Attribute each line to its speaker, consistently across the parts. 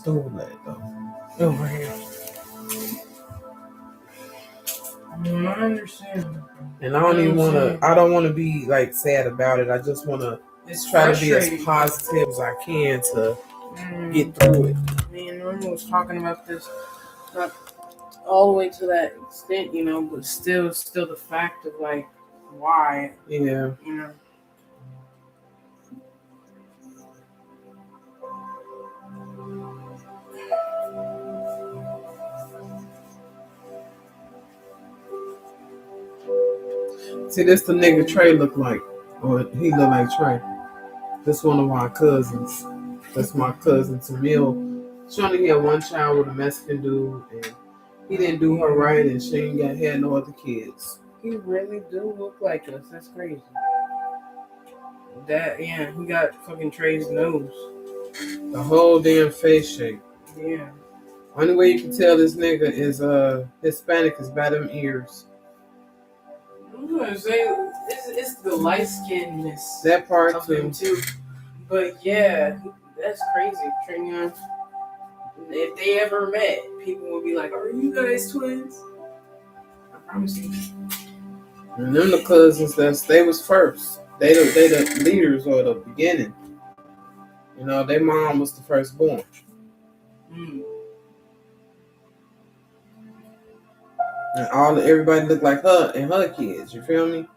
Speaker 1: stole that though.
Speaker 2: Over here. I understand.
Speaker 1: And I don't even want to. I don't want to be like sad about it. I just want to try to be as positive as I can to get through it.
Speaker 2: Me and Norma was talking about this, not all the way to that extent, you know, but still the fact of like why.
Speaker 1: Yeah.
Speaker 2: You know.
Speaker 1: See, this the nigga Trey look like, or he look like Trey. This one of my cousins. That's my cousin Tamil. She only had one child with a Mexican dude, and he didn't do her right, and she ain't had no other kids.
Speaker 2: He really do look like us. That's crazy. That he got fucking Trey's nose.
Speaker 1: The whole damn face shape.
Speaker 2: Yeah.
Speaker 1: Only way you can tell this nigga is Hispanic is by them ears.
Speaker 2: I'm gonna say it's the light skinnedness.
Speaker 1: That part too.
Speaker 2: But yeah, that's crazy. Trey, if they ever met, people would be like, "Are you guys twins?" I promise you.
Speaker 1: And them the cousins they was first. They the leaders or the beginning. You know, their mom was the firstborn. And everybody looked like her and her kids. You feel me?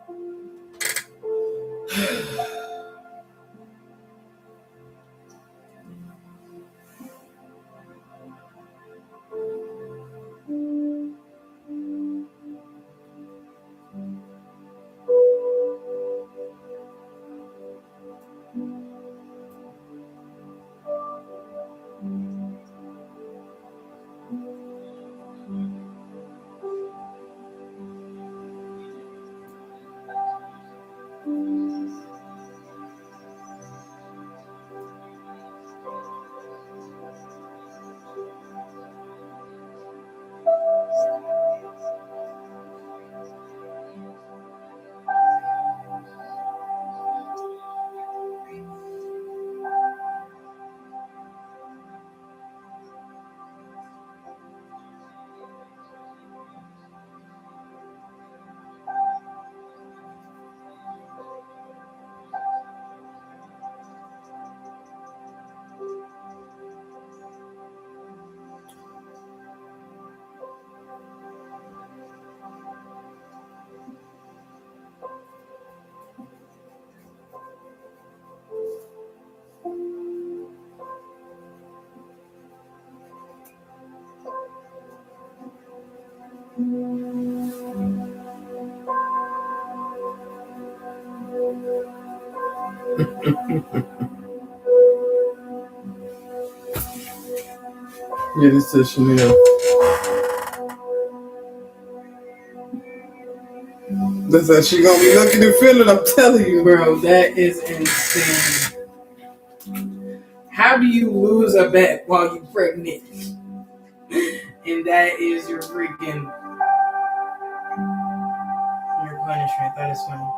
Speaker 1: Yeah, this is Chanel. That's how she gonna be looking and feeling, I'm telling you.
Speaker 2: Bro, that is insane. How do you lose a bet while you're pregnant? And that is your freaking your punishment. That is funny.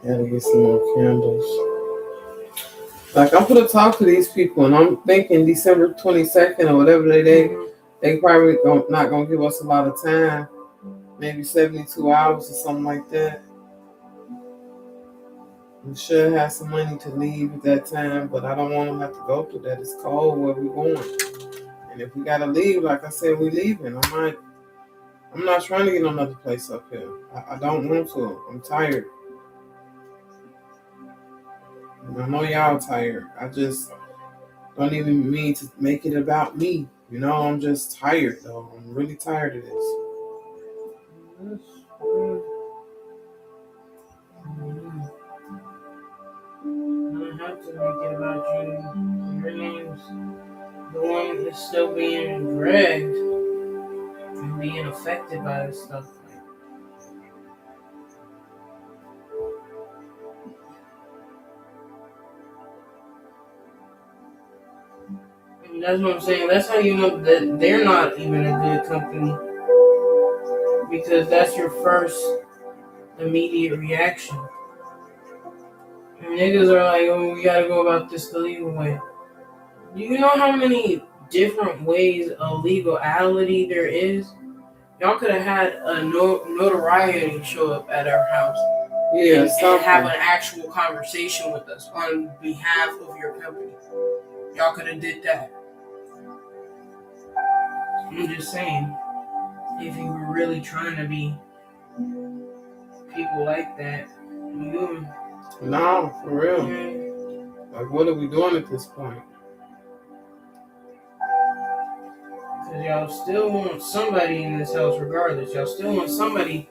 Speaker 1: Gotta get some more candles. Like, I'm gonna talk to these people, and I'm thinking December 22nd or whatever they probably not gonna give us a lot of time, maybe 72 hours or something like that. We should have some money to leave at that time, but I don't want them to have to go through that. It's cold where we're going, and if we gotta leave, like I said, we're leaving. I'm not trying to get another place up here. I don't want to. I'm tired. And I know y'all tired. I just don't even mean to make it about me. You know, I'm just tired though. I'm really tired of this.
Speaker 2: I have to make it about you. Your name's the one that's still being dragged and being affected by this stuff. That's what I'm saying. That's how you know that they're not even a good company, because that's your first immediate reaction. And niggas are like, oh, we gotta go about this the legal way. Do you know how many different ways of legality there is? Y'all could have had a notoriety show up at our house,
Speaker 1: Yeah,
Speaker 2: and have an actual conversation with us on behalf of your company. Y'all could have did that. I'm just saying, if you were really trying to be people like that, you.
Speaker 1: No, for real. Like, what are we doing at this point?
Speaker 2: Because y'all still want somebody in this house regardless. Y'all still want somebody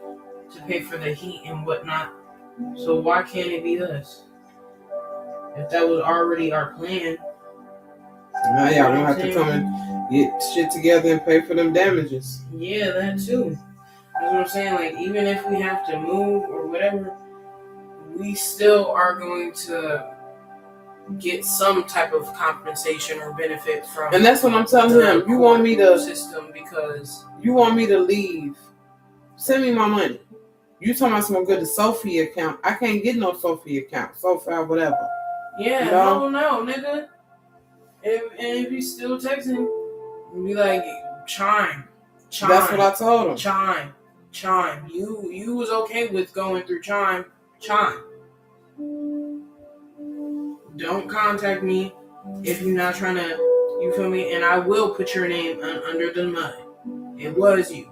Speaker 2: to pay for the heat and whatnot. So why can't it be us? If that was already our plan.
Speaker 1: Now y'all gonna have to come and get shit together and pay for them damages.
Speaker 2: Yeah, that too. That's what I'm saying. Like, even if we have to move or whatever, we still are going to get some type of compensation or benefit from.
Speaker 1: And that's what I'm telling him. You want me to
Speaker 2: system because
Speaker 1: you want me to leave? Send me my money. You talking about some good to Sophie account? I can't get no Sophie account, Sophie or whatever.
Speaker 2: Yeah,
Speaker 1: you know?
Speaker 2: no, nigga. If you still texting, be like, chime.
Speaker 1: That's what I told him.
Speaker 2: Chime. You was okay with going through chime. Don't contact me if you're not trying to, you feel me? And I will put your name under the mud. It was you.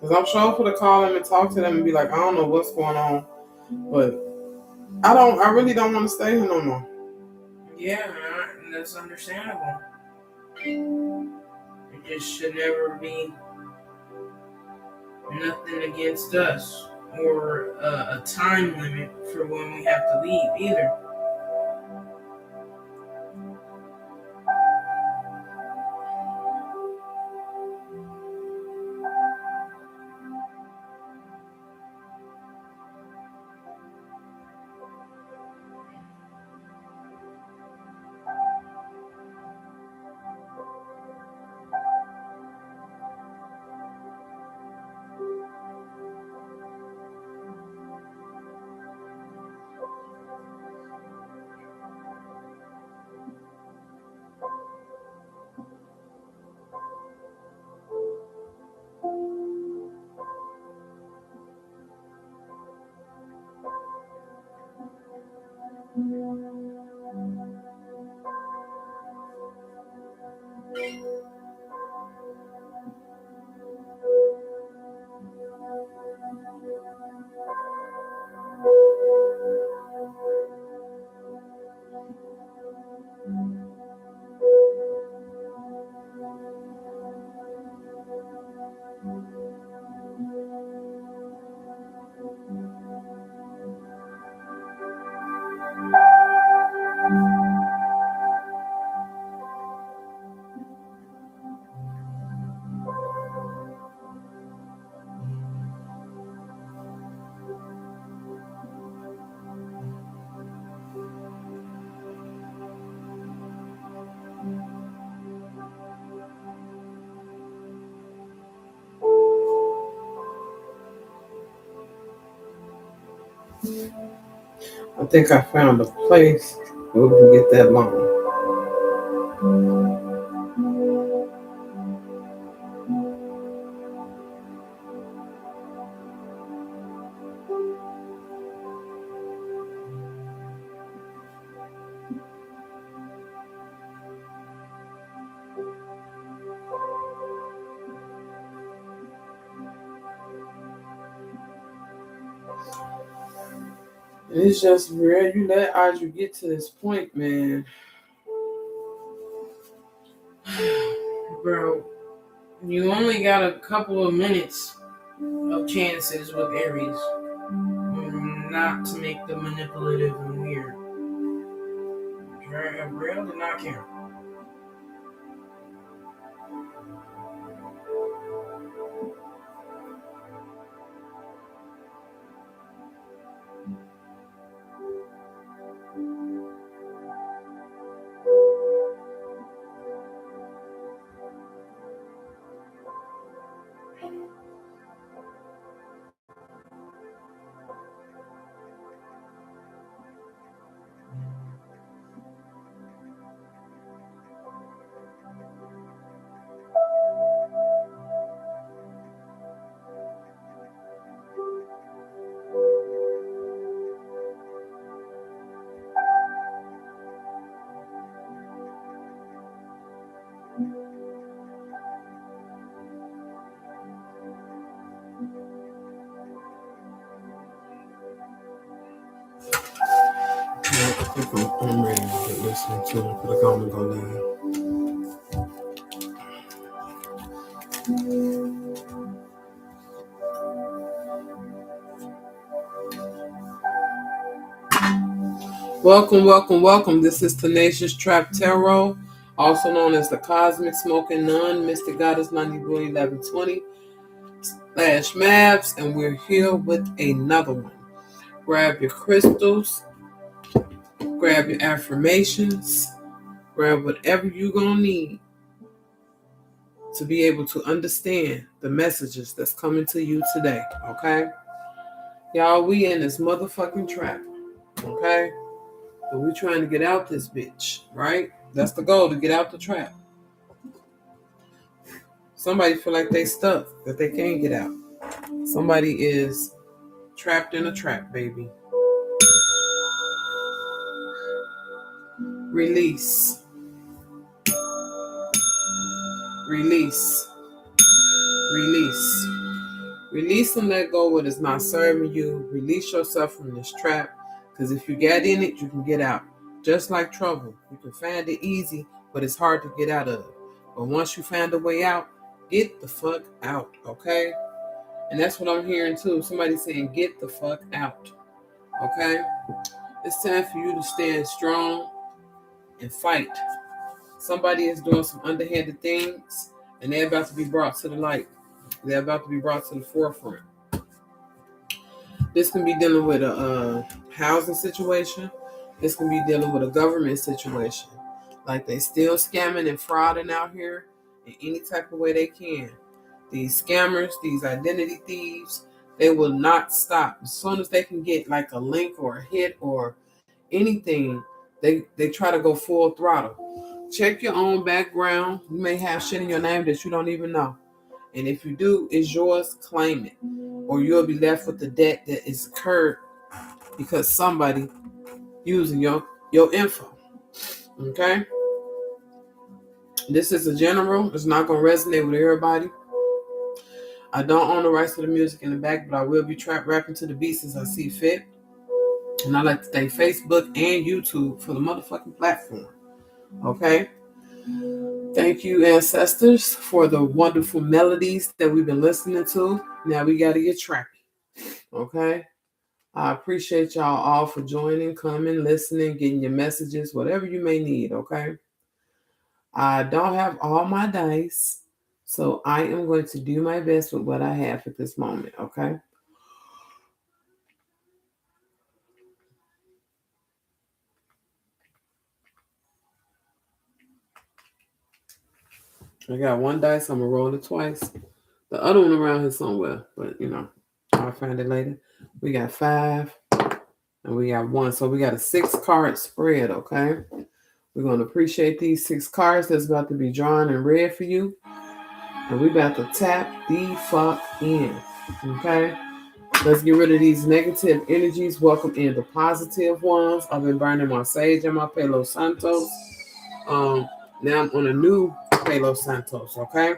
Speaker 1: Because I'm sure for to call them and talk to them and be like, I don't know what's going on, but I really don't want to stay here no more.
Speaker 2: Yeah, that's understandable. It just should never be nothing against us or a time limit for when we have to leave either.
Speaker 1: I think I found a place where we can get that loan. It's just rare you let Audrey get to this point, man.
Speaker 2: Bro, you only got a couple of minutes of chances with Aries. Not to make them manipulative and weird. Real did not care.
Speaker 1: I'm ready to get listening to it, but I gotta go live. Welcome, welcome, welcome. This is Tenacious Trap Tarot, also known as the Cosmic Smoking Nun, Mystic Goddess 901120 / M.A.V.S, and we're here with another one. Grab your crystals, grab your affirmations, grab whatever you're gonna need to be able to understand the messages that's coming to you today, okay? Y'all, we in this motherfucking trap, okay? But we trying to get out this bitch, right? That's the goal, to get out the trap. Somebody feel like they stuck, that they can't get out. Somebody is trapped in a trap, baby. Release. Release. Release. Release and let go what is not serving you. Release yourself from this trap. Because if you get in it, you can get out. Just like trouble. You can find it easy, but it's hard to get out of. But once you find a way out, get the fuck out, okay? And that's what I'm hearing too. Somebody saying, get the fuck out, okay? It's time for you to stand strong and fight. Somebody is doing some underhanded things, and they're about to be brought to the light. They're about to be brought to the forefront. This can be dealing with a housing situation. This can be dealing with a government situation. Like they still scamming and frauding out here in any type of way they can. These scammers, these identity thieves, they will not stop. As soon as they can get like a link or a hit or anything, they try to go full throttle. Check your own background. You may have shit in your name that you don't even know. And if you do, it's yours, claim it. Or you'll be left with the debt that is occurred because somebody using your info. Okay? This is a general. It's not going to resonate with everybody. I don't own the rights to the music in the back, but I will be rapping to the beats as I see fit. And I'd like to thank Facebook and YouTube for the motherfucking platform. Okay? Thank you, ancestors, for the wonderful melodies that we've been listening to. Now we got to get trappy. Okay? I appreciate y'all all for joining, coming, listening, getting your messages, whatever you may need, okay? I don't have all my dice, so I am going to do my best with what I have at this moment, okay? I got one dice. I'm going to roll it twice. The other one around here somewhere, but, I'll find it later. We got 5, and we got 1. So we got a 6-card spread, okay? We're going to appreciate these 6 cards that's about to be drawn and read for you. And we about to tap the fuck in, okay? Let's get rid of these negative energies. Welcome in the positive ones. I've been burning my sage and my Palo Santos. Now I'm on a new Palo Santos, okay?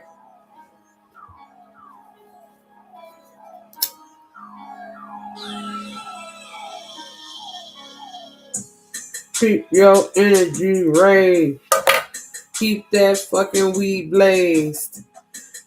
Speaker 1: Keep your energy raised. Keep that fucking weed blazed.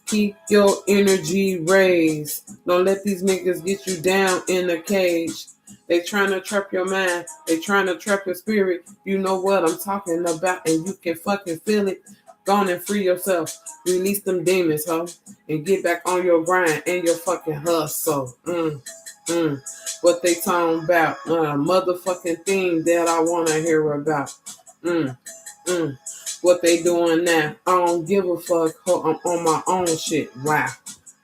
Speaker 1: Keep your energy raised. Don't let these niggas get you down in a cage. They trying to trap your mind. They trying to trap your spirit. You know what I'm talking about, and you can fucking feel it. Go on and free yourself. Release them demons, ho, and get back on your grind and your fucking hustle. What they talking about? Motherfucking thing that I want to hear about. What they doing now? I don't give a fuck. I'm on my own shit. Wow.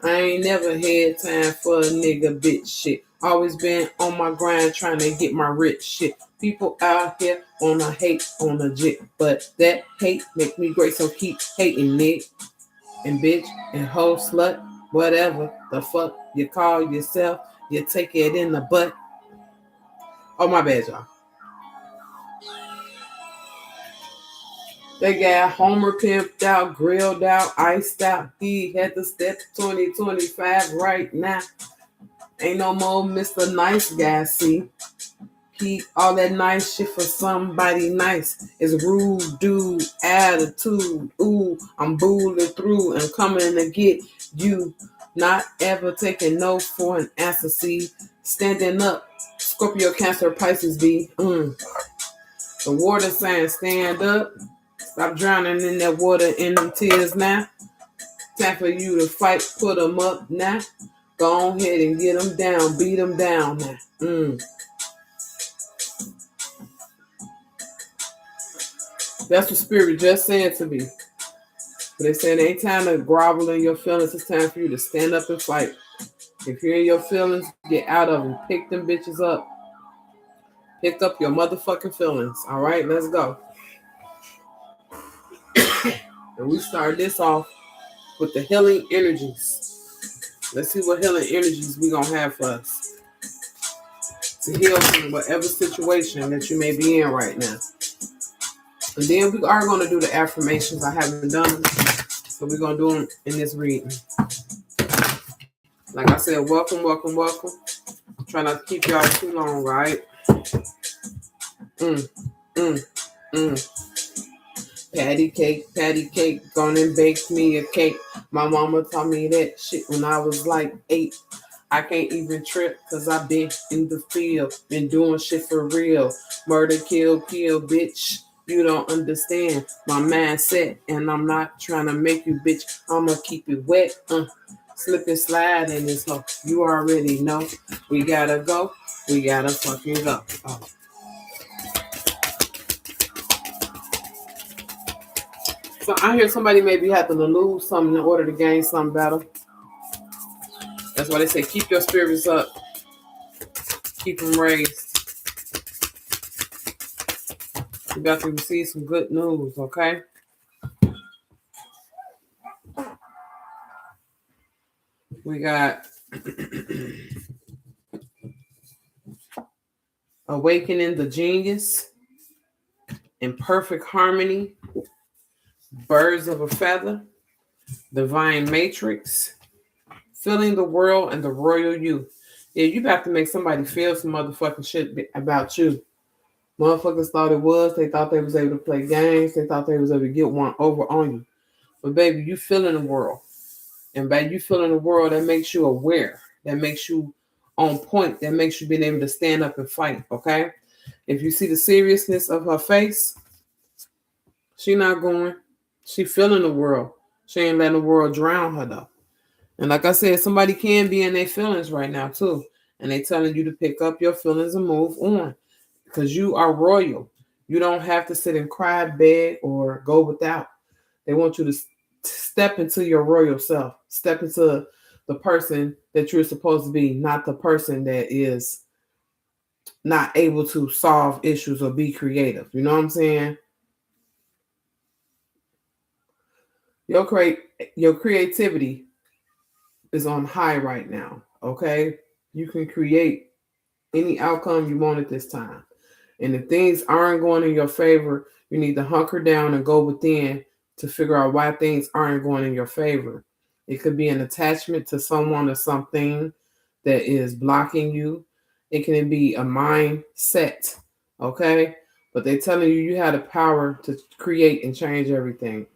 Speaker 1: I ain't never had time for a nigga bitch shit. Always been on my grind trying to get my rich shit. People out here wanna hate on a jit, but that hate make me great, so keep hating, nigga. And bitch and hoe slut, whatever the fuck you call yourself, you take it in the butt. Oh, my bad, y'all. They got Homer pimped out, grilled out, iced out. He had to step 2025 right now. Ain't no more Mr. Nice Guy, see. He all that nice shit for somebody nice. It's rude dude attitude. Ooh, I'm bulling through and coming to get you. Not ever taking no for an answer. See, standing up. Scorpio, Cancer, Pisces be. The water saying stand up. Stop drowning in that water in them tears now. Time for you to fight, put them up now. Go on ahead and get them down, beat them down now. That's what Spirit just said to me. But they said it ain't time to grovel in your feelings. It's time for you to stand up and fight. If you're in your feelings, get out of them. Pick them bitches up. Pick up your motherfucking feelings. All right, let's go. And we start this off with the healing energies. Let's see what healing energies we gonna have for us to heal from whatever situation that you may be in right now. And then we are gonna do the affirmations. I haven't done them, so we're gonna do them in this reading. Like I said, welcome, welcome, welcome. Try not to keep y'all too long, right? Patty cake, gonna and bake me a cake. My mama taught me that shit when I was like 8. I can't even trip cause I been in the field, been doing shit for real. Murder, kill, bitch. You don't understand my mindset, and I'm not trying to make you bitch. I'ma keep it wet, slip and slide in this hoe. You already know. We gotta go. We gotta fucking go. Oh. So I hear somebody maybe having to lose something in order to gain something better. That's why they say keep your spirits up. Keep them raised. You got to receive some good news, okay? We got Awakening the Genius, In Perfect Harmony, Birds of a Feather, Divine Matrix, Feeling the World and the Royal You. Yeah, you have to make somebody feel some motherfucking shit about you. Motherfuckers thought it was. They thought they was able to play games. They thought they was able to get one over on you. But baby, you feeling the world. And by you feeling the world, that makes you aware. That makes you on point. That makes you being able to stand up and fight, okay? If you see the seriousness of her face, she not going. She feeling the world. She ain't letting the world drown her, though. And like I said, somebody can be in their feelings right now, too. And they telling you to pick up your feelings and move on. Because you are royal. You don't have to sit and cry, beg, or go without. They want you to step into your royal self. Step into the person that you're supposed to be, not the person that is not able to solve issues or be creative. You know what I'm saying? Your creativity is on high right now, okay? You can create any outcome you want at this time. And if things aren't going in your favor, you need to hunker down and go within to figure out why things aren't going in your favor. It could be an attachment to someone or something that is blocking you. It can be a mindset, okay? But they're telling you have the power to create and change everything.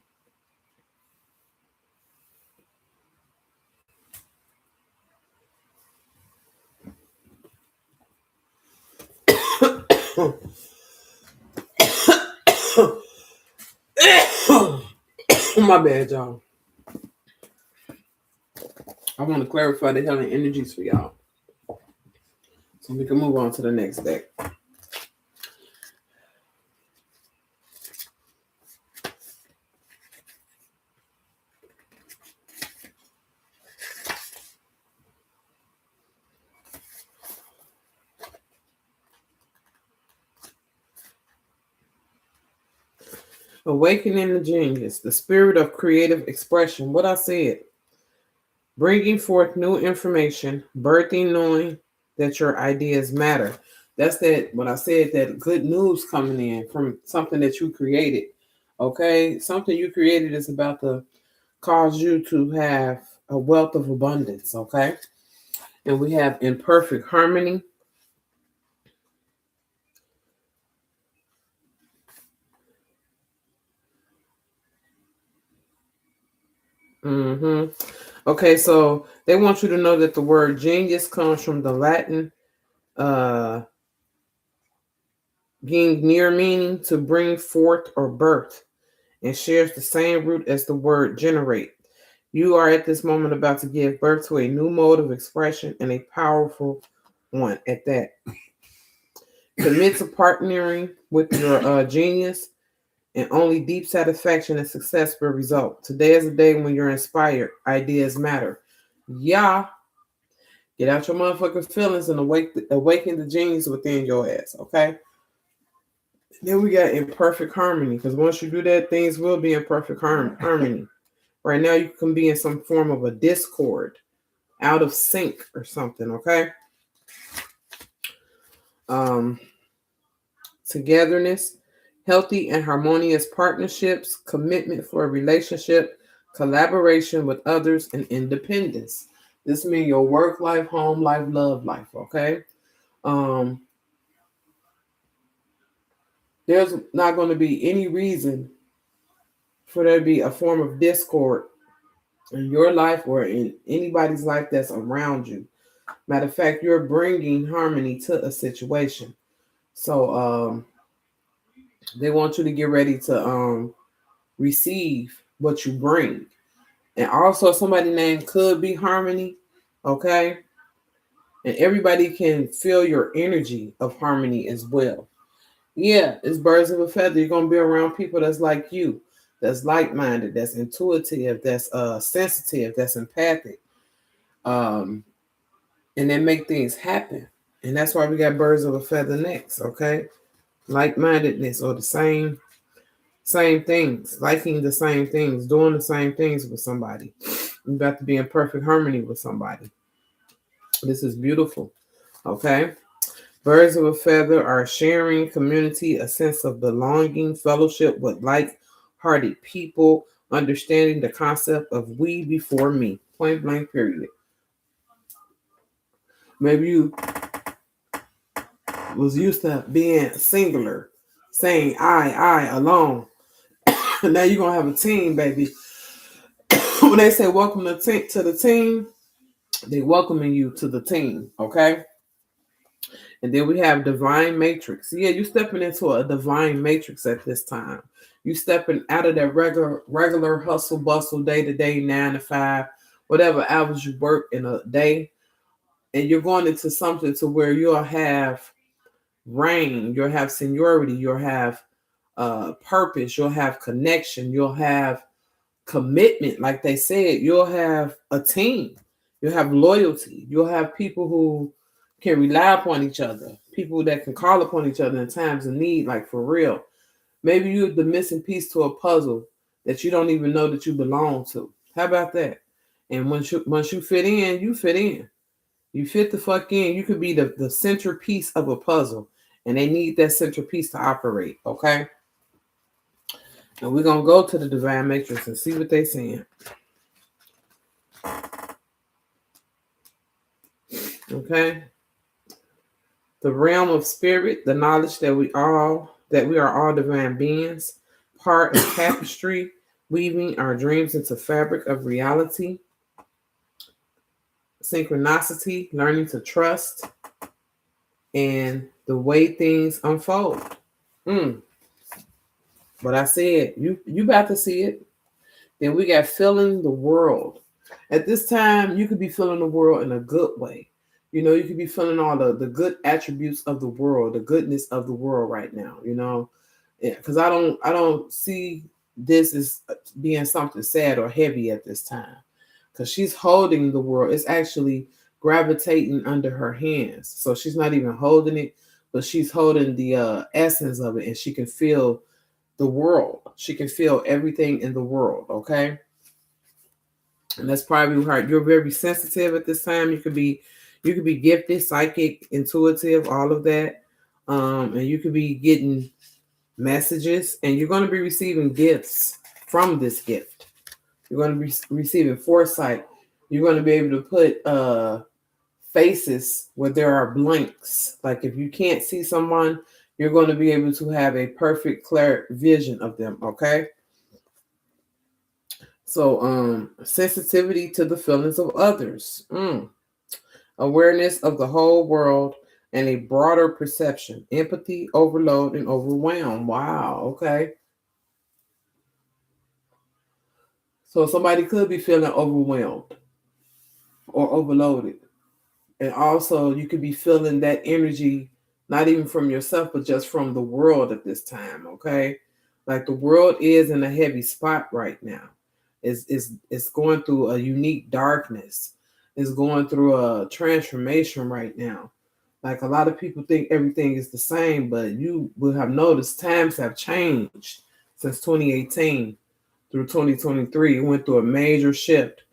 Speaker 1: My bad, y'all. I want to clarify the healing energies for y'all, so we can move on to the next deck. Awakening the Genius, the spirit of creative expression. What I said. Bringing forth new information, birthing knowing that your ideas matter. That's that, what I said, that good news coming in from something that you created. Okay? Something you created is about to cause you to have a wealth of abundance. Okay? And we have In Perfect Harmony. Mm-hmm. Okay, so they want you to know that the word genius comes from the Latin uh near meaning to bring forth or birth, and shares the same root as the word generate. You are at this moment about to give birth to a new mode of expression and a powerful one at that. Commit to partnering with your genius, and only deep satisfaction and success will result. Today is a day when you're inspired. Ideas matter. Yeah, get out your motherfucking feelings and awaken the genius within your ass, okay? Then we got in perfect harmony, because once you do that, things will be in perfect harmony. Right now, you can be in some form of a discord, out of sync or something, okay? Um, Togetherness, healthy and harmonious partnerships, commitment for a relationship, collaboration with others, and independence. This means your work life, home life, love life, okay? Um, there's not going to be any reason for there to be a form of discord in your life or in anybody's life that's around you. Matter of fact, you're bringing harmony to a situation. So they want you to get ready to receive what you bring. And also, somebody named could be harmony, okay? And everybody can feel your energy of harmony as well. Yeah, it's birds of a feather. You're gonna be around people that's like you, that's like-minded, that's intuitive, that's sensitive, that's empathic, um, and they make things happen. And that's why we got birds of a feather next, okay? Like-mindedness, or the same things, liking the same things, doing the same things with somebody. You got to be in perfect harmony with somebody. This is beautiful. Okay. Birds of a feather are sharing community, a sense of belonging, fellowship with like hearted people, understanding the concept of we before me. Point blank, period. Maybe you was used to being singular, saying I alone. Now you're gonna have a team, baby. When they say welcome to the team, they welcoming you to the team, okay? And then we have divine matrix. Yeah, you stepping into a divine matrix at this time. You stepping out of that regular hustle bustle, day to day, 9 to 5, whatever hours you work in a day, and you're going into something to where you'll have reign, you'll have seniority, you'll have purpose, you'll have connection, you'll have commitment. Like they said, you'll have a team, you'll have loyalty, you'll have people who can rely upon each other, people that can call upon each other in times of need, like for real. Maybe you're the missing piece to a puzzle that you don't even know that you belong to. How about that? And once you fit in, you fit in. You fit the fuck in. You could be the centerpiece of a puzzle, and they need that centerpiece to operate. Okay. And we're gonna go to the divine matrix and see what they're saying. Okay. The realm of spirit, the knowledge that we are all divine beings, part of tapestry, weaving our dreams into fabric of reality. Synchronicity, learning to trust, and the way things unfold. Mm. But I said, you about to see it. Then we got feeling the world. At this time, you could be feeling the world in a good way. You know, you could be feeling all the good attributes of the world, the goodness of the world right now, you know. Because I don't see this as being something sad or heavy at this time. Because she's holding the world. It's actually gravitating under her hands. So she's not even holding it, but she's holding the essence of it, and she can feel the world. She can feel everything in the world, okay? And that's probably hard. You're very sensitive at this time. You could be gifted, psychic, intuitive, all of that. And you could be getting messages, and you're going to be receiving gifts from this gift. You're going to be receiving foresight. You're going to be able to put faces where there are blanks. Like if you can't see someone, you're going to be able to have a perfect, clear vision of them, okay? So, sensitivity to the feelings of others, awareness of the whole world, and a broader perception, empathy, overload, and overwhelm. Wow. Okay. So somebody could be feeling overwhelmed or overloaded. And also, you could be feeling that energy, not even from yourself, but just from the world at this time. Okay. Like the world is in a heavy spot right now. It's going through a unique darkness. It's going through a transformation right now. Like a lot of people think everything is the same, but you will have noticed times have changed since 2018 through 2023. It went through a major shift.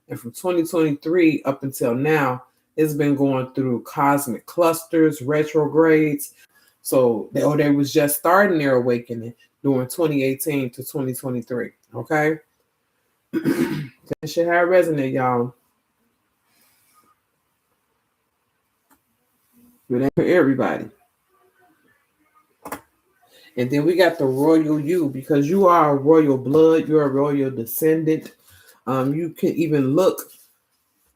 Speaker 1: And from 2023 up until now, it's been going through cosmic clusters, retrogrades. So they was just starting their awakening during 2018 to 2023. Okay. That should have resonate, y'all. But ain't for everybody. And then we got the royal you, because you are a royal blood, you're a royal descendant. You can even look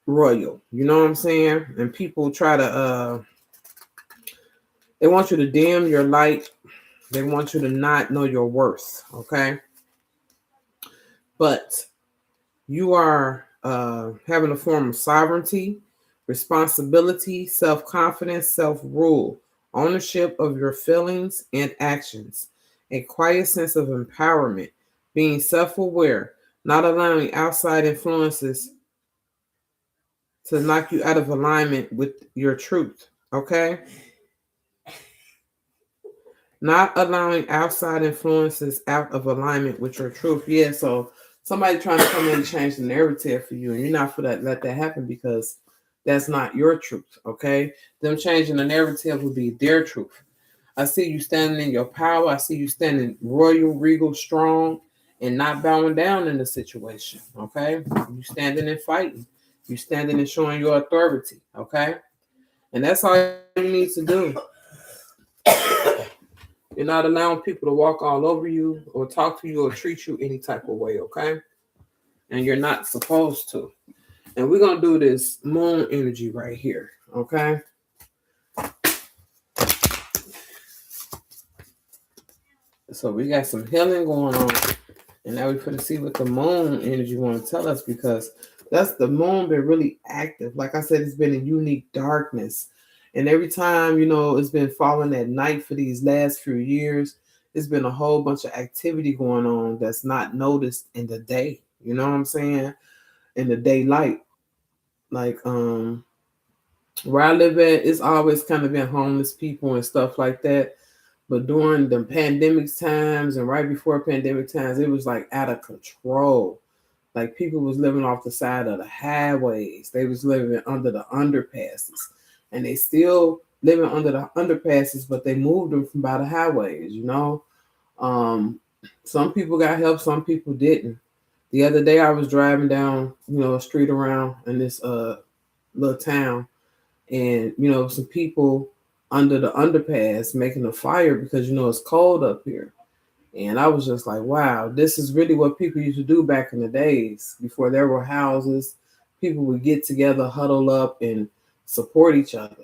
Speaker 1: royal. You know what I'm saying? And people try to they want you to dim your light. They want you to not know your worth. Okay. But you are having a form of sovereignty, responsibility, self-confidence, self-rule, ownership of your feelings and actions, a quiet sense of empowerment, being self-aware, not allowing outside influences to knock you out of alignment with your truth. Okay. Not allowing outside influences out of alignment with your truth. Yeah, so somebody trying to come in and change the narrative for you, and you're not for that let that happen, because that's not your truth. Okay. Them changing the narrative will be their truth. I see you standing in your power. I see you standing royal, regal, strong, and not bowing down in the situation. Okay. You standing and fighting. You standing and showing your authority. Okay. And that's all you need to do. You're not allowing people to walk all over you or talk to you or treat you any type of way, okay? And you're not supposed to. And we're going to do this moon energy right here, okay? So we got some healing going on. And now we're going to see what the moon energy want to tell us, because that's the moon been really active. Like I said, it's been in unique darkness. And every time, it's been falling at night for these last few years, it's been a whole bunch of activity going on that's not noticed in the day. You know what I'm saying? In the daylight. Like where I live at, it's always kind of been homeless people and stuff like that. But during the pandemic times and right before pandemic times, it was like out of control. Like people was living off the side of the highways. They was living under the underpasses. And they still living under the underpasses, but they moved them from by the highways. Um, some people got help, some people didn't. The other day I was driving down, a street around in this little town, and some people under the underpass making a fire because it's cold up here. And I was just like, wow, this is really what people used to do back in the days before there were houses. People would get together, huddle up, and support each other.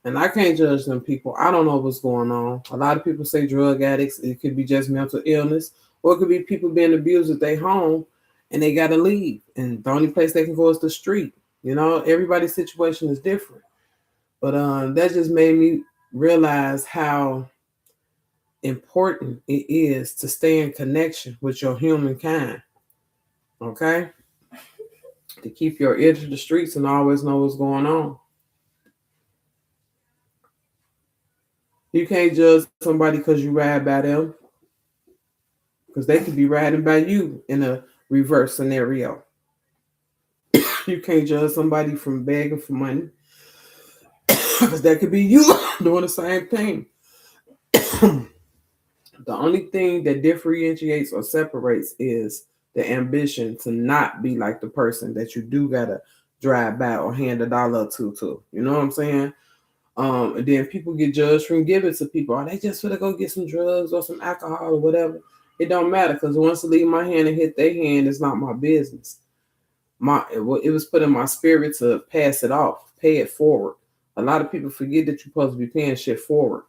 Speaker 1: And I can't judge them people. I don't know what's going on. A lot of people say drug addicts. It could be just mental illness, or it could be people being abused at their home and they got to leave. And the only place they can go is the street. Everybody's situation is different. But that just made me realize how important it is to stay in connection with your humankind. Okay? To keep your ear to the streets and always know what's going on. You can't judge somebody because you ride by them, because they could be riding by you in a reverse scenario. You can't judge somebody from begging for money, because that could be you doing the same thing. The only thing that differentiates or separates is the ambition to not be like the person that you do gotta drive by or hand a dollar to. You know what I'm saying? And then people get judged from giving to people. Are they just gonna go get some drugs or some alcohol or whatever? It don't matter because once it leave my hand and hit their hand, it's not my business. It was put in my spirit to pass it off, pay it forward. A lot of people forget that you're supposed to be paying shit forward.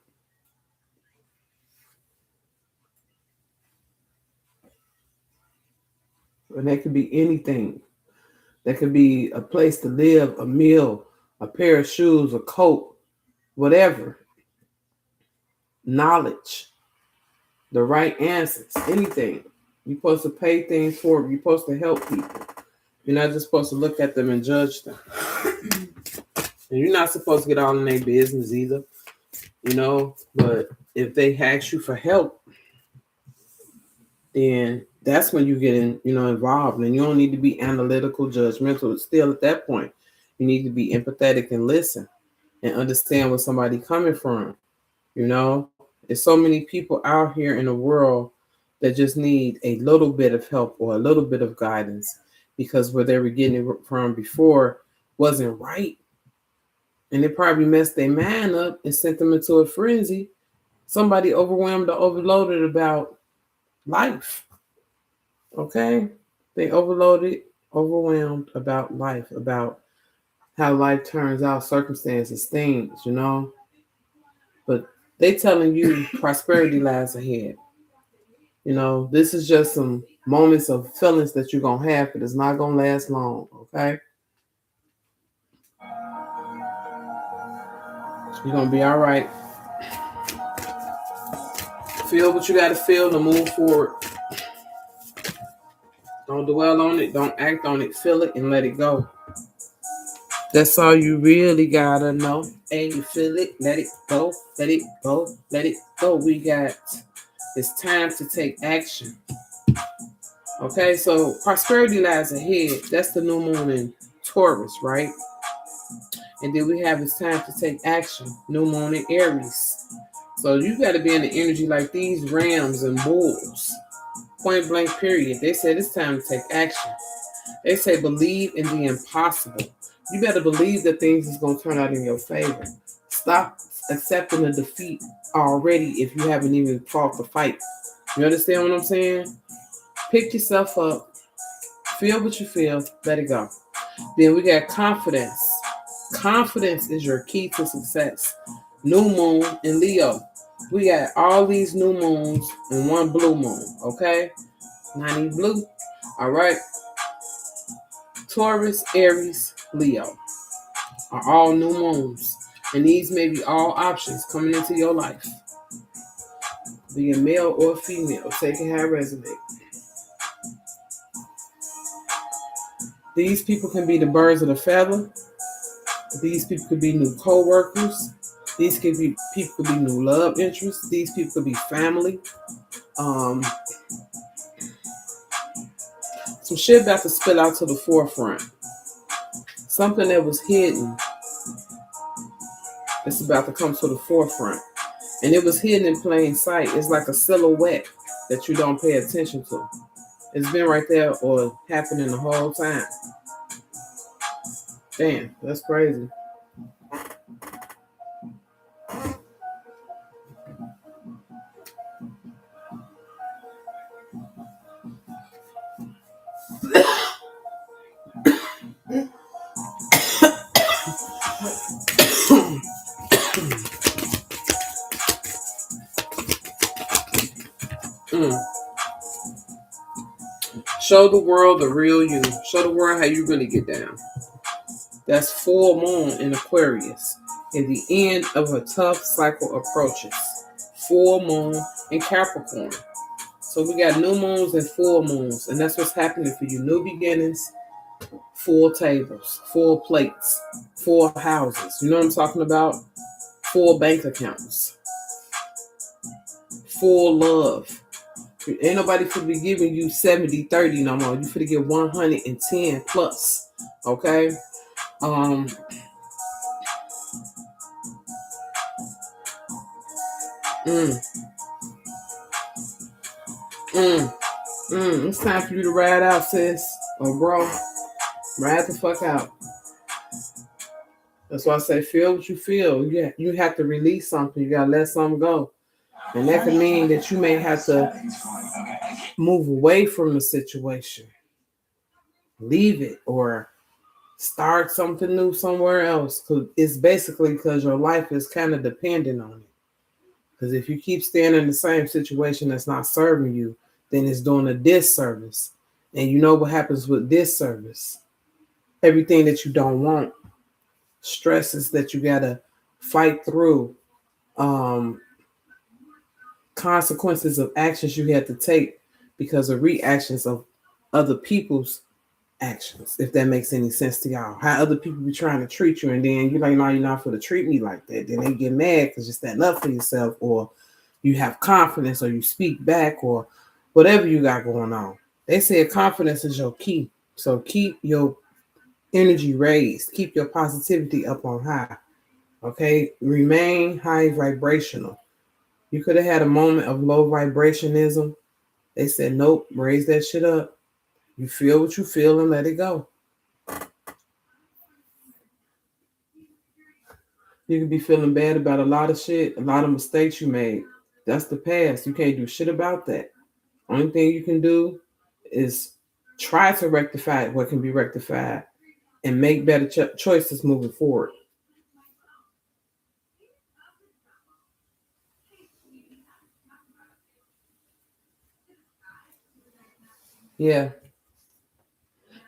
Speaker 1: And that could be anything. That could be a place to live, a meal, a pair of shoes, a coat, whatever. Knowledge, the right answers, anything. You're supposed to pay things forward. You're supposed to help people. You're not just supposed to look at them and judge them. And you're not supposed to get all in their business either, But if they ask you for help, then that's when you get involved. And you don't need to be analytical, judgmental. Still, at that point, you need to be empathetic and listen and understand where somebody's coming from. There's so many people out here in the world that just need a little bit of help or a little bit of guidance because where they were getting it from before wasn't right. And it probably messed their mind up and sent them into a frenzy. Somebody overwhelmed or overloaded about life. Okay? They overwhelmed about life, about how life turns out, circumstances, things, But they telling you prosperity lies ahead. This is just some moments of feelings that you're going to have, but it's not going to last long, okay? You're going to be all right. Feel what you got to feel to move forward. Don't dwell on it. Don't act on it. Feel it and let it go. That's all you really got to know. And you feel it, let it go, let it go, let it go. It's time to take action. Okay, so prosperity lies ahead. That's the new moon in Taurus, right? And then we have it's time to take action. New moon in Aries. So you got to be in the energy like these rams and bulls. Point blank period. They said it's time to take action. They say believe in the impossible. You better believe that things is going to turn out in your favor. Stop accepting a defeat already if you haven't even fought the fight. You understand what I'm saying? Pick yourself up. Feel what you feel. Let it go. Then we got confidence. Confidence is your key to success. New moon in Leo. We got all these new moons and one blue moon. Okay? Not even blue. All right. Taurus, Aries, Leo are all new moons. And these may be all options coming into your life. Be a male or female. Take it how it resonates. These people can be the birds of the feather. These people could be new co-workers. These people could be new love interests. These people could be family. Some shit about to spill out to the forefront. Something that was hidden is about to come to the forefront. And it was hidden in plain sight. It's like a silhouette that you don't pay attention to. It's been right there or happening the whole time. Damn, that's crazy. Show the world the real you. Show the world how you really get down. That's full moon in Aquarius. And the end of a tough cycle approaches. Full moon in Capricorn. So we got new moons and full moons. And that's what's happening for you. New beginnings, full tables, full plates, full houses. You know what I'm talking about? Full bank accounts. Full love. Ain't nobody for be giving you 70-30 no more. You finna get 110 plus. Okay? It's time for you to ride out, sis. Or bro. Ride the fuck out. That's why I say feel what you feel. Yeah, you have to release something. You gotta let something go. And that can mean that you may have to move away from the situation, leave it, or start something new somewhere else. Cause it's basically because your life is kind of dependent on it. Because if you keep staying in the same situation that's not serving you, then it's doing a disservice. And you know what happens with disservice? Everything that you don't want, stresses that you gotta fight through, um, consequences of actions you had to take because of reactions of other people's actions, if that makes any sense to y'all. How other people be trying to treat you, and then you're like, no, you're not for to treat me like that. Then they get mad because you're standing up for yourself, or you have confidence, or you speak back, or whatever you got going on. They said confidence is your key. So keep your energy raised, keep your positivity up on high. Okay, remain high vibrational. You could have had a moment of low vibrationism. They said, nope, raise that shit up. You feel what you feel and let it go. You could be feeling bad about a lot of shit, a lot of mistakes you made. That's the past. You can't do shit about that. Only thing you can do is try to rectify what can be rectified and make better choices moving forward. Yeah,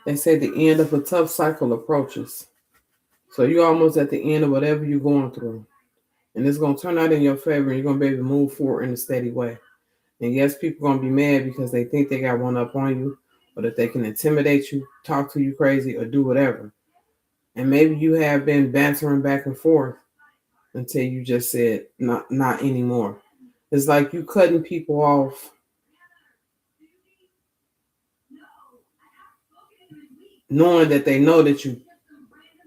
Speaker 1: they say the end of a tough cycle approaches. So you're almost at the end of whatever you're going through. And it's going to turn out in your favor, and you're going to be able to move forward in a steady way. And yes, people are going to be mad because they think they got one up on you, or that they can intimidate you, talk to you crazy, or do whatever. And maybe you have been bantering back and forth until you just said, not anymore. It's like you cutting people off knowing that they know that you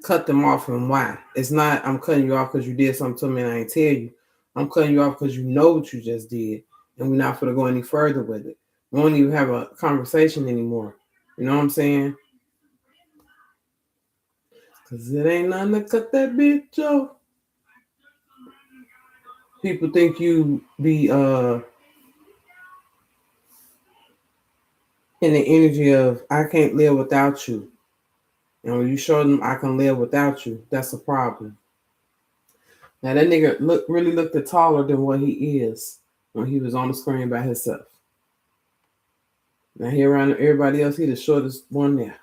Speaker 1: cut them off and why. It's not, I'm cutting you off because you did something to me and I ain't tell you. I'm cutting you off because you know what you just did, and we're not going to go any further with it. We won't even have a conversation anymore. You know what I'm saying? Because it ain't nothing to cut that bitch off. People think you be in the energy of, I can't live without you. And when you show them I can live without you, that's a problem. Now that nigga really looked taller than what he is when he was on the screen by himself. Now he around everybody else, he the shortest one there.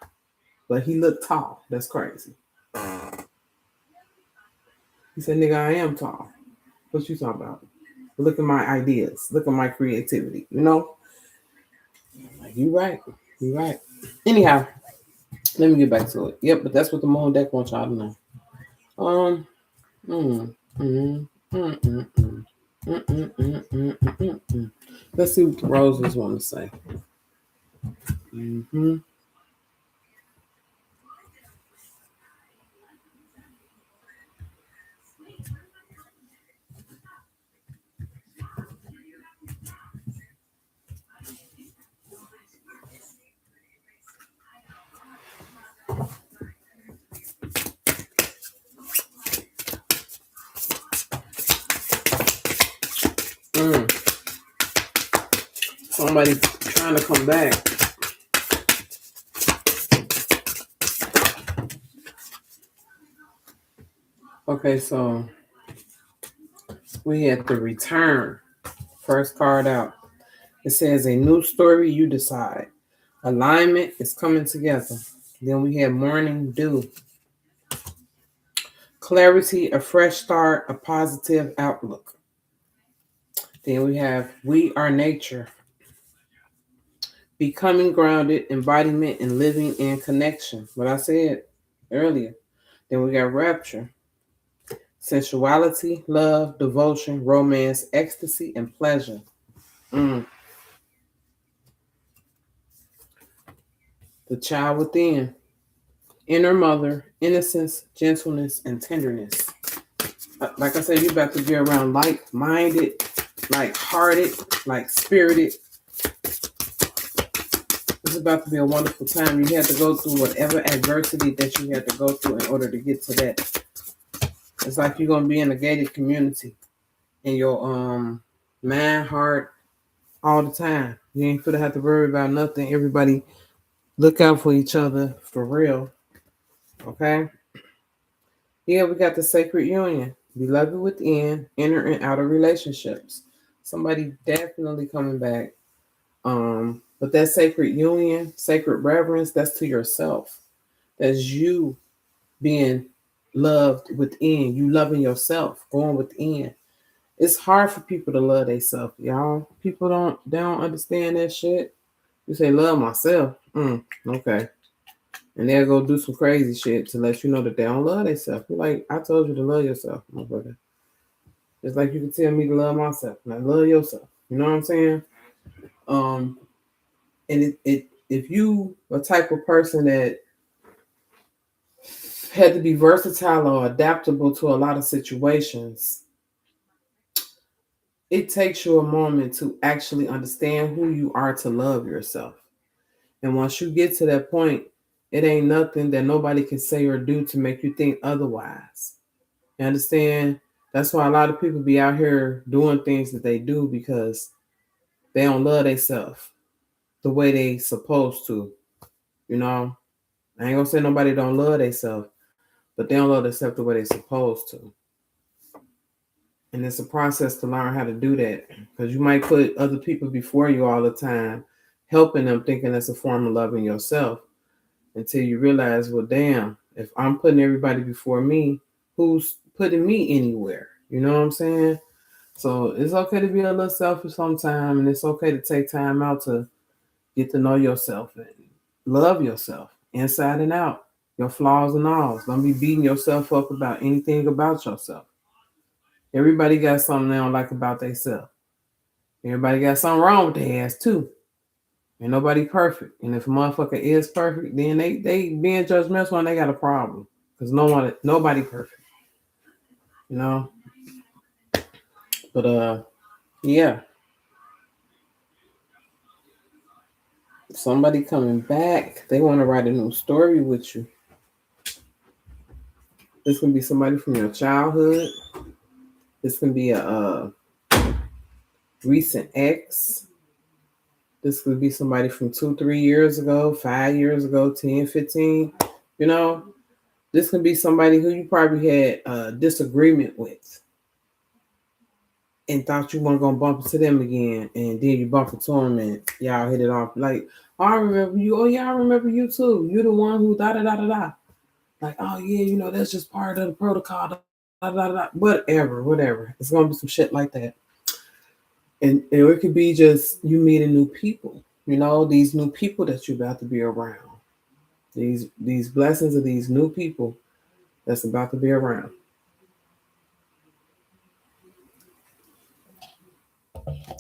Speaker 1: But he looked tall. That's crazy. He said, nigga, I am tall. What you talking about? Look at my ideas. Look at my creativity. You know? Like, you right. You right. Anyhow, let me get back to it. Yep, but that's what the moon deck wants y'all to know. Um, mm, mm, mm, mm, mm. Let's see what the roses want to say. Mm-hmm. Somebody trying to come back. Okay, so we had the return. First card out. It says a new story you decide. Alignment is coming together. Then we have morning dew. Clarity, a fresh start, a positive outlook. Then we have we are nature. Becoming grounded, embodiment, and living in connection. What I said earlier. Then we got rapture. Sensuality, love, devotion, romance, ecstasy, and pleasure. The child within. Inner mother, innocence, gentleness, and tenderness. Like I said, you're about to be around like-minded, like-hearted, like-spirited. It's about to be a wonderful time. You had to go through whatever adversity that you had to go through in order to get to that. It's like you're going to be in a gated community in your mind, heart, all the time. You ain't finna have to worry about nothing. Everybody look out for each other for real. Okay? Yeah, we got the sacred union. Beloved within, inner and outer relationships. Somebody definitely coming back. But that sacred union, sacred reverence, that's to yourself. That's you being loved within, you loving yourself, going within. It's hard for people to love themselves, y'all. People don't understand that shit. You say love myself. Okay. And they'll go do some crazy shit to let you know that they don't love themselves. You're like, I told you to love yourself, motherfucker. It's like you can tell me to love myself. Now love yourself. You know what I'm saying? Um, and it if you a type of person that had to be versatile or adaptable to a lot of situations, it takes you a moment to actually understand who you are to love yourself. And once you get to that point, it ain't nothing that nobody can say or do to make you think otherwise. You understand? That's why a lot of people be out here doing things that they do because they don't love themselves the way they supposed to. You know, I ain't gonna say nobody don't love themselves, but they don't love themselves the way they supposed to. And it's a process to learn how to do that because you might put other people before you all the time, helping them, thinking that's a form of loving yourself until you realize, well, damn, if I'm putting everybody before me, who's putting me anywhere? You know what I'm saying? So it's okay to be a little selfish sometimes, and it's okay to take time out to get to know yourself and love yourself inside and out, your flaws and alls. Don't be beating yourself up about anything about yourself. Everybody got something they don't like about themselves. Everybody got something wrong with their ass too. Ain't nobody perfect. And if a motherfucker is perfect, then they being judgmental and they got a problem. Cause nobody perfect. You know? But yeah. Somebody coming back, they want to write a new story with you. This can be somebody from your childhood. This can be a recent ex. This could be somebody from 2, 3 years ago, 5 years ago, 10, 15. You know, this can be somebody who you probably had a disagreement with and thought you weren't gonna bump into them again, and then you bump into them and y'all hit it off. Like, oh, I remember you. Oh yeah, I remember you too. You the one who da da da da da. Like, oh yeah, that's just part of the protocol. Da, da, da, da. Whatever. It's gonna be some shit like that. And it could be just you meeting new people. These new people that you're about to be around. These blessings of these new people that's about to be around.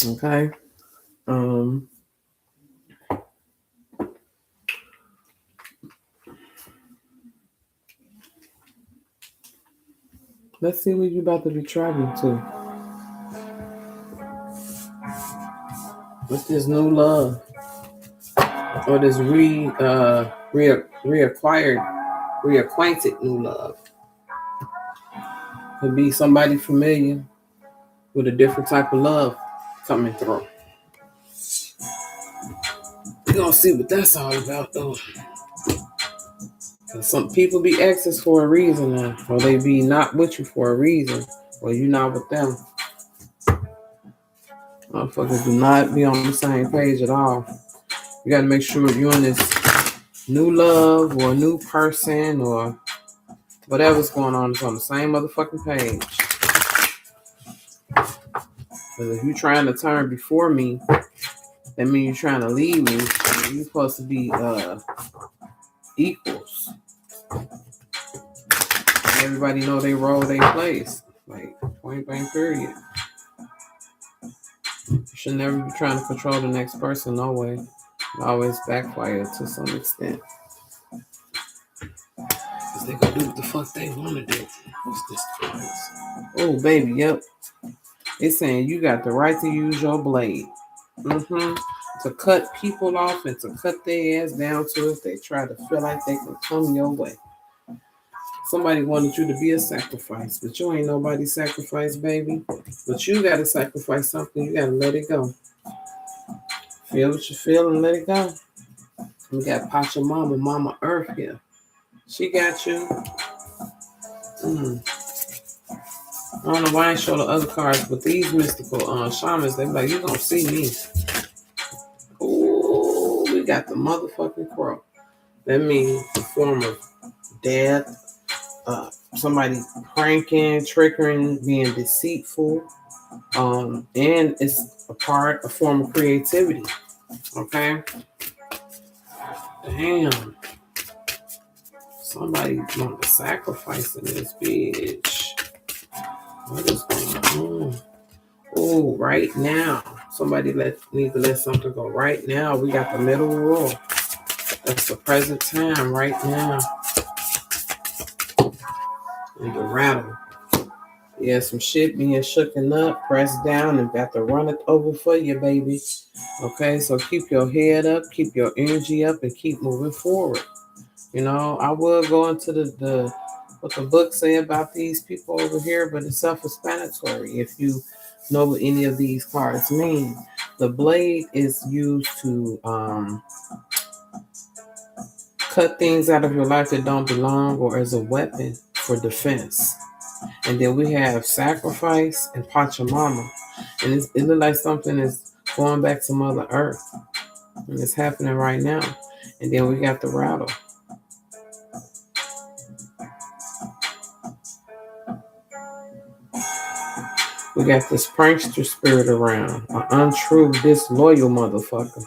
Speaker 1: Okay. Um, let's see where you about to be traveling to. What's this new love or this reacquainted new love? Could be somebody familiar with a different type of love coming through. We're gonna see what that's all about though. Some people be exes for a reason now, or they be not with you for a reason, or you not with them. Motherfuckers do not be on the same page at all. You gotta make sure if you're in this new love or a new person or whatever's going on, it's on the same motherfucking page. Because if you're trying to turn before me, that means you're trying to leave me. You're supposed to be equals. Everybody know they role, they place. Like, point blank period. You should never be trying to control the next person, no way. It always backfire to some extent. Because they gonna do what the fuck they want to do. What's this place? Oh, baby, yep. It's saying you got the right to use your blade. To cut people off and to cut their ass down to if they try to feel like they can come your way. Somebody wanted you to be a sacrifice, but you ain't nobody's sacrifice, baby. But you gotta sacrifice something. You gotta let it go. Feel what you feel and let it go. We got Pachamama, Mama Earth here. She got you. I don't know why I ain't show the other cards, but these mystical shamans, they be like, you gonna see me. Ooh, we got the motherfucking crow. That means the form of death, somebody pranking, tricking, being deceitful. And it's a form of creativity. Okay? Damn. Somebody want to sacrifice in this bitch. What is going on? Oh, right now. Somebody needs to let something go. Right now, we got the middle rule. That's the present time right now. And the rattle. Yeah, some shit being shooken up, pressed down, and about to run it over for you, baby. Okay, so keep your head up, keep your energy up, and keep moving forward. You know, I will go into the what the book say about these people over here, but it's self-explanatory. If you know what any of these cards mean, the blade is used to cut things out of your life that don't belong, or as a weapon for defense. And then we have sacrifice and Pachamama, and it looks like something is going back to Mother Earth, and it's happening right now. And then we got the rattle. We got this prankster spirit around, an untrue, disloyal motherfucker.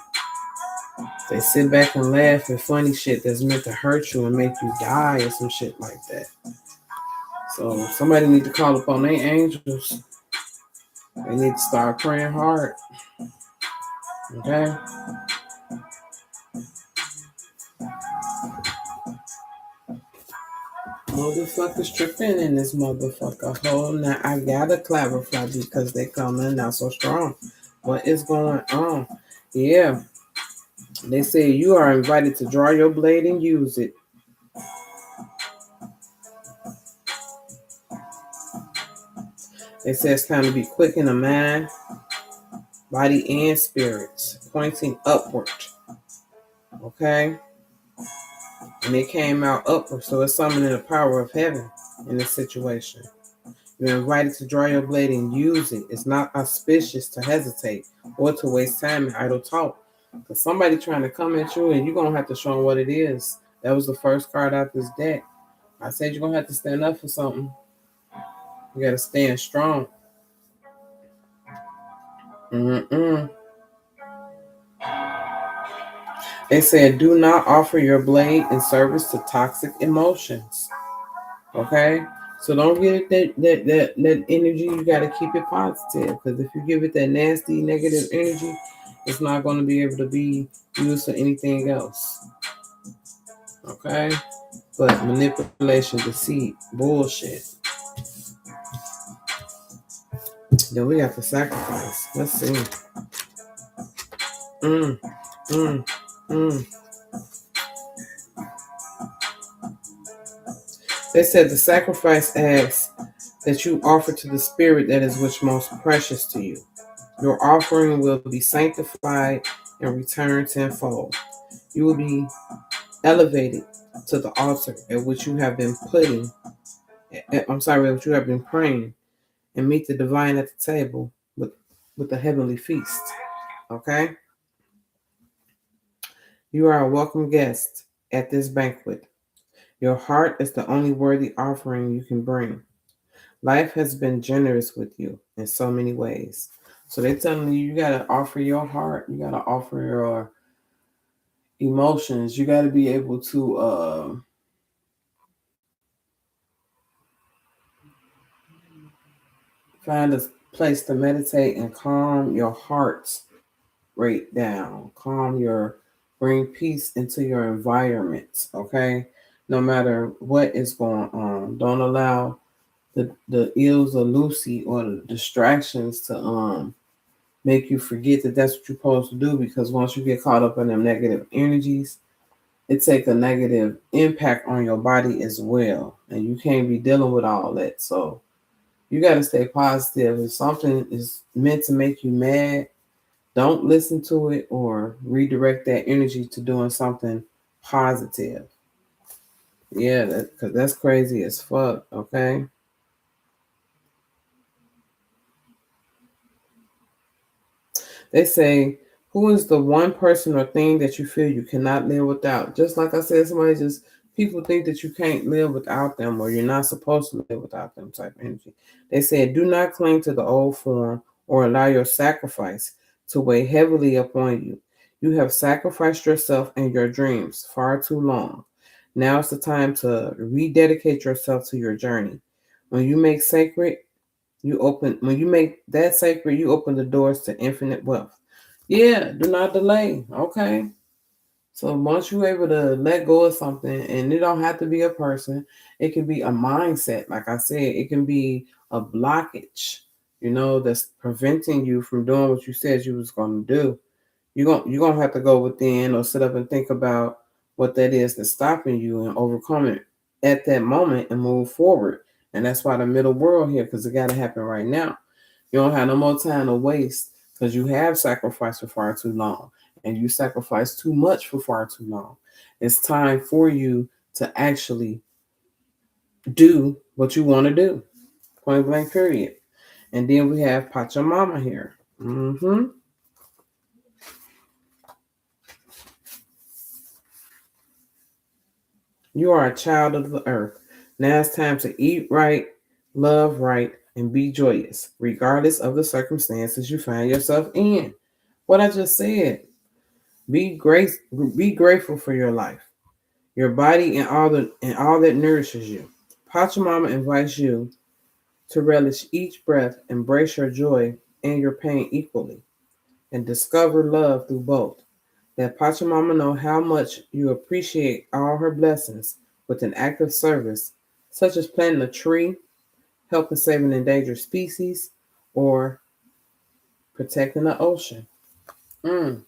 Speaker 1: They sit back and laugh at funny shit that's meant to hurt you and make you die or some shit like that. So somebody need to call upon their angels. They need to start praying hard. Okay? Motherfuckers tripping in this motherfucker hole. Now I gotta clarify because they coming out so strong. What is going on? Yeah. They say you are invited to draw your blade and use it. They say it's time to be quick in the mind, body, and spirits, pointing upward. Okay? And it came out upward, so it's summoning the power of heaven in this situation. You're invited to draw your blade and use it. It's not auspicious to hesitate or to waste time in idle talk. Because somebody trying to come at you and you're going to have to show them what it is. That was the first card out this deck. I said you're going to have to stand up for something. You got to stand strong. They said do not offer your blade in service to toxic emotions. Okay? So don't give it that energy. You got to keep it positive. Because if you give it that nasty, negative energy, it's not going to be able to be used for anything else. Okay? But manipulation, deceit, bullshit. Then we got the sacrifice. Let's see. Mm, mm, mm. They said the sacrifice asks that you offer to the spirit that is which most precious to you. Your offering will be sanctified and returned tenfold. You will be elevated to the altar at which you have been what you have been praying, and meet the divine at the table with the heavenly feast. Okay? You are a welcome guest at this banquet. Your heart is the only worthy offering you can bring. Life has been generous with you in so many ways. So they're telling you gotta offer your heart, you gotta offer your emotions, you gotta be able to find a place to meditate and calm your heart rate down. Bring peace into your environment, okay? No matter what is going on. Don't allow the ills of Lucy or the distractions to make you forget that that's what you're supposed to do, because once you get caught up in them negative energies, it takes a negative impact on your body as well. And you can't be dealing with all that. So you got to stay positive. If something is meant to make you mad, Don't listen to it or redirect that energy to doing something positive. Yeah, because that's crazy as fuck, okay? They say, who is the one person or thing that you feel you cannot live without? Just like I said, somebody just, people think that you can't live without them or you're not supposed to live without them type energy. They said, do not cling to the old form or allow your sacrifice to weigh heavily upon you. You have sacrificed yourself and your dreams far too long. Now is the time to rededicate yourself to your journey. When you make sacred when you make that sacred, you open the doors to infinite wealth. Yeah, do not delay. Okay. So once you're able to let go of something, and it don't have to be a person, it can be a mindset. Like I said, it can be a blockage, that's preventing you from doing what you said you was gonna do. You're gonna have to go within or sit up and think about what that is that's stopping you and overcome it at that moment and move forward. And that's why the middle world here, because it got to happen right now. You don't have no more time to waste because you have sacrificed for far too long and you sacrificed too much for far too long. It's time for you to actually do what you want to do. Point blank, period. And then we have Pachamama here. You are a child of the earth. Now it's time to eat right, love right, and be joyous, regardless of the circumstances you find yourself in. What I just said. Be grateful for your life, your body, and all that nourishes you. Pachamama invites you to relish each breath, embrace your joy and your pain equally, and discover love through both. Let Pachamama know how much you appreciate all her blessings with an act of service, such as planting a tree, helping save an endangered species, or protecting the ocean. Mm.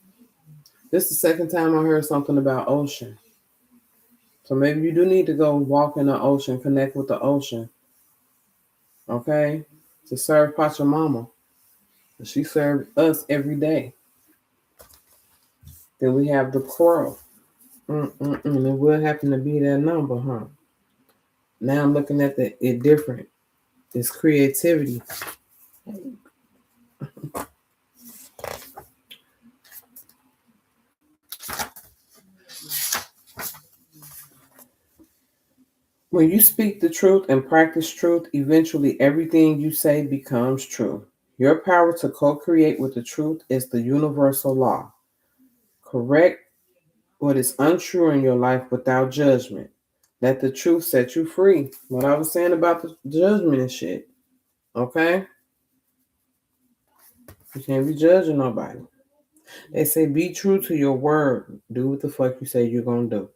Speaker 1: This is the second time I heard something about ocean. So maybe you do need to go walk in the ocean, connect with the ocean, okay? To serve Pachamama. She served us every day. Then we have the coral. It will happen to be that number, huh? Now I'm looking at it different. It's creativity. When you speak the truth and practice truth, eventually everything you say becomes true. Your power to co create with the truth is the universal law. Correct what is untrue in your life without judgment. Let the truth set you free. What I was saying about the judgment and shit. Okay? You can't be judging nobody. They say be true to your word. Do what the fuck you say you're gonna do.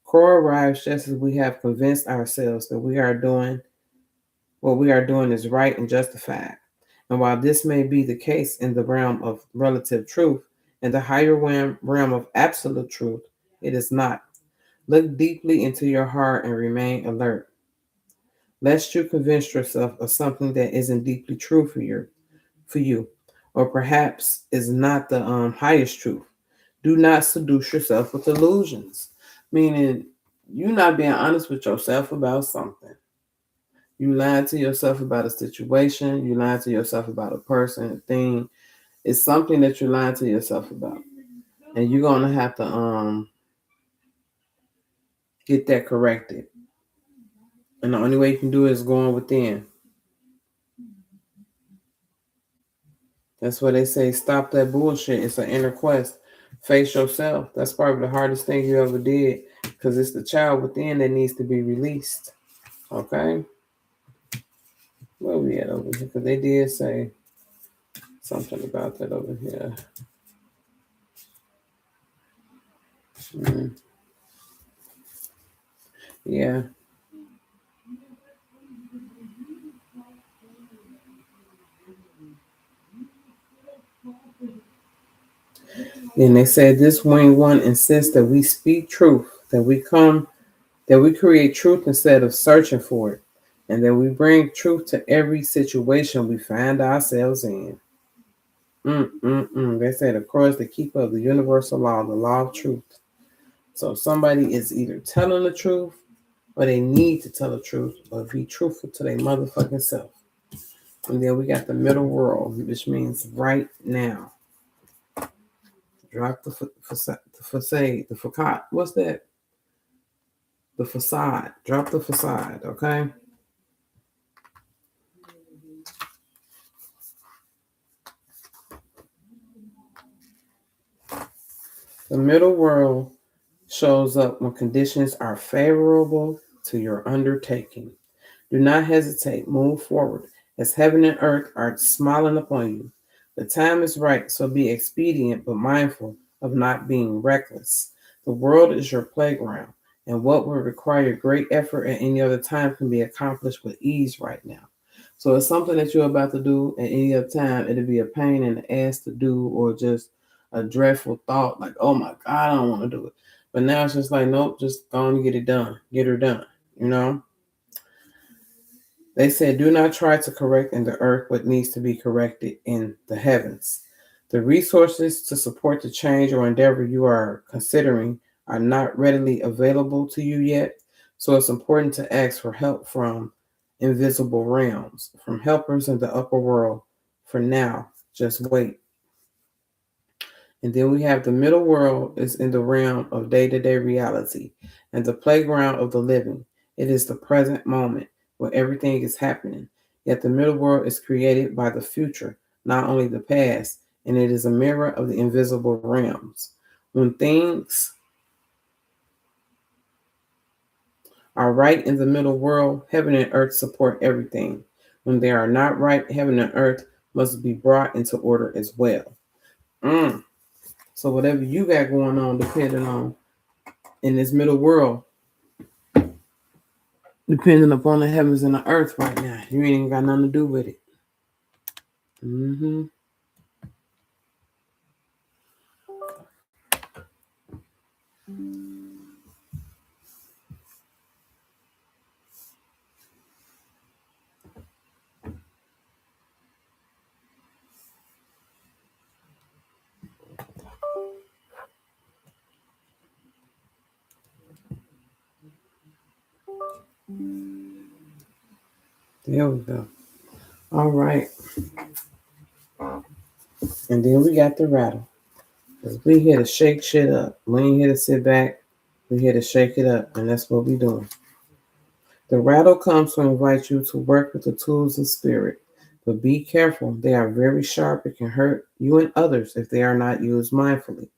Speaker 1: Core arrives just as we have convinced ourselves that we are doing what we are doing is right and justified. And while this may be the case in the realm of relative truth, in the higher realm of absolute truth, it is not. Look deeply into your heart and remain alert, lest you convince yourself of something that isn't deeply true for you, or perhaps is not the highest truth. Do not seduce yourself with illusions, meaning you not being honest with yourself about something. You lying to yourself about a situation. You lying to yourself about a person, a thing. It's something that you're lying to yourself about, and you're gonna have to get that corrected. And the only way you can do it is going within. That's why they say stop that bullshit. It's an inner quest. Face yourself. That's probably the hardest thing you ever did because it's the child within that needs to be released. Okay? Where we at over here? Because they did say something about that over here. Mm, yeah. Then they said this wing one insists that we speak truth, that we create truth instead of searching for it, and that we bring truth to every situation we find ourselves in. They say the cross is the keeper of the universal law, the law of truth. So somebody is either telling the truth or they need to tell the truth or be truthful to their motherfucking self. And then we got the middle world, which means right now. Drop the facade. What's that? The facade. Drop the facade, okay? The middle world shows up when conditions are favorable to your undertaking. Do not hesitate, move forward, as heaven and earth are smiling upon you. The time is right, so be expedient but mindful of not being reckless. The world is your playground, and what would require great effort at any other time can be accomplished with ease right now. So it's something that you're about to do at any other time. It'll be a pain in the ass to do, or just a dreadful thought, like, oh my God, I don't want to do it. But now it's just like, nope, just go and get it done. Get her done, you know? They said, do not try to correct in the earth what needs to be corrected in the heavens. The resources to support the change or endeavor you are considering are not readily available to you yet, so it's important to ask for help from invisible realms, from helpers in the upper world. For now, just wait. And then we have the middle world is in the realm of day-to-day reality and the playground of the living. It is the present moment where everything is happening. Yet the middle world is created by the future, not only the past, and it is a mirror of the invisible realms. When things are right in the middle world, heaven and earth support everything. When they are not right, heaven and earth must be brought into order as well. Mm. So whatever you got going on, depending on in this middle world, depending upon the heavens and the earth right now. You ain't even got nothing to do with it. Mm-hmm. There we go. All right. And then we got the rattle. Because we here to shake shit up. We ain't here to sit back. We here to shake it up. And that's what we doing. The rattle comes to invite you to work with the tools of spirit. But be careful. They are very sharp. It can hurt you and others if they are not used mindfully.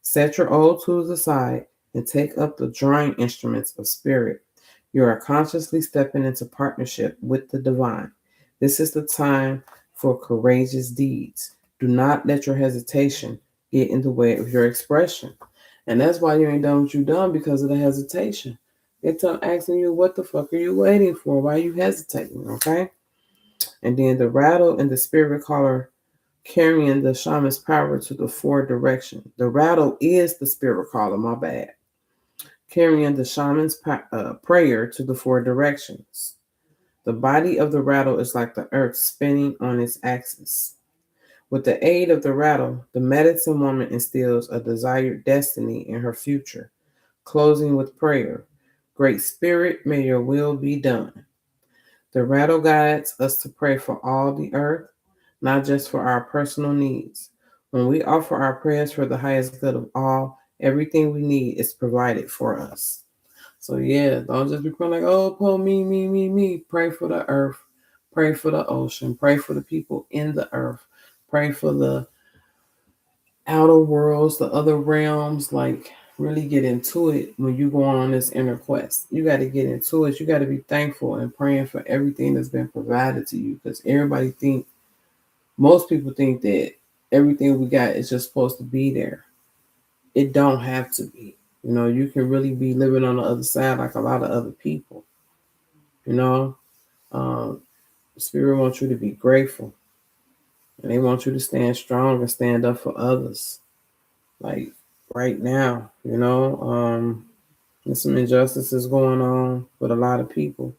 Speaker 1: Set your old tools aside and take up the drawing instruments of spirit. You are consciously stepping into partnership with the divine. This is the time for courageous deeds. Do not let your hesitation get in the way of your expression. And that's why you ain't done what you done, because of the hesitation. They're asking you, what the fuck are you waiting for? Why are you hesitating? Okay? And then the rattle and the spirit caller carrying the shaman's power to the four directions. The rattle is the spirit caller, my bad. Carrying the shaman's prayer to the four directions. The body of the rattle is like the earth spinning on its axis. With the aid of the rattle, the medicine woman instills a desired destiny in her future, closing with prayer. Great Spirit, may your will be done. The rattle guides us to pray for all the earth, not just for our personal needs. When we offer our prayers for the highest good of all, everything we need is provided for us. So yeah, don't just be praying like, oh, pull me, me, me, me. Pray for the earth. Pray for the ocean. Pray for the people in the earth. Pray for the outer worlds, the other realms. Like, really get into it when you go on this inner quest. You got to get into it. You got to be thankful and praying for everything that's been provided to you, because most people think that everything we got is just supposed to be there. It don't have to be. You can really be living on the other side like a lot of other people. You know, um, Spirit wants you to be grateful, and they want you to stand strong and stand up for others. Like right now, there's some injustices going on with a lot of people,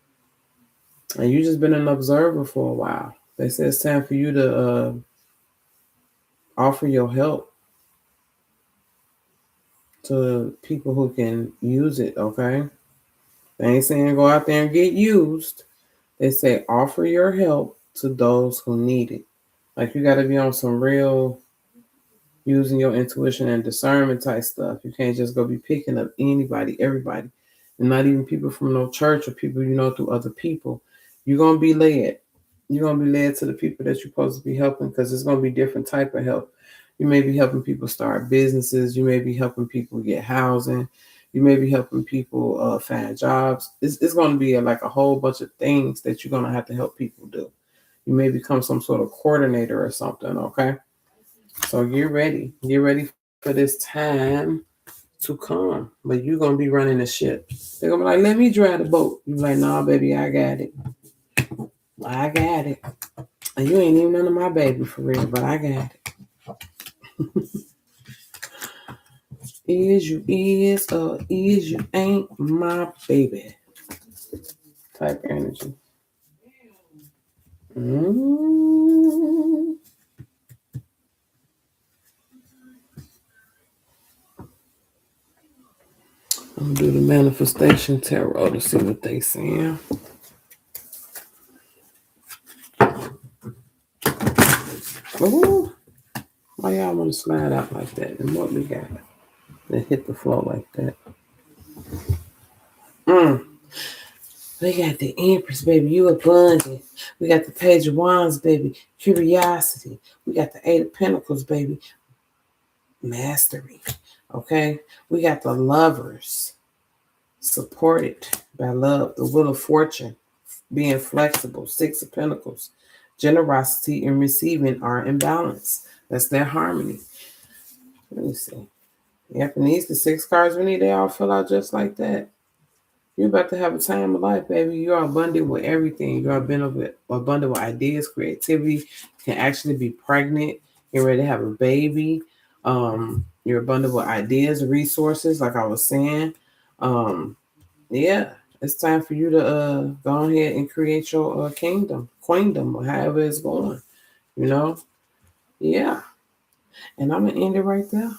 Speaker 1: and you just been an observer for a while. They say it's time for you to offer your help to people who can use it, okay? They ain't saying go out there and get used. They say offer your help to those who need it. Like you got to be on some real using your intuition and discernment type stuff. You can't just go be picking up anybody, everybody, and not even people from no church or people you know through other people. You're gonna be led. You're gonna be led to the people that you're supposed to be helping because it's gonna be different type of help. You may be helping people start businesses. You may be helping people get housing. You may be helping people find jobs. It's going to be like a whole bunch of things that you're going to have to help people do. You may become some sort of coordinator or something, okay? So get ready. Get ready for this time to come. But you're gonna be running the ship. They're gonna be like, let me drive the boat. You're like, nah, baby, I got it. I got it. And you ain't even none of my baby for real, but I got it. Is you is or is you ain't my baby. Type energy. Mm. I'm gonna do the manifestation tarot to see what they saying. Ooh. Why y'all want to slide out like that? And what we got? They hit the floor like that. We got the Empress, baby. You abundant. We got the Page of Wands, baby. Curiosity. We got the Eight of Pentacles, baby. Mastery. Okay. We got the Lovers. Supported by love. The Wheel of Fortune. Being flexible. Six of Pentacles. Generosity and receiving are in balance. That's their harmony. Let me see. Yep, and these the 6 cards we need. They all fill out just like that. You're about to have a time of life, baby. You're abundant with everything. You're abundant with ideas, creativity. You can actually be pregnant. You're ready to have a baby. You're abundant with ideas, resources, like I was saying. Yeah, it's time for you to go ahead and create your queendom, or however it's going. You know, yeah. And I'm gonna end it right there.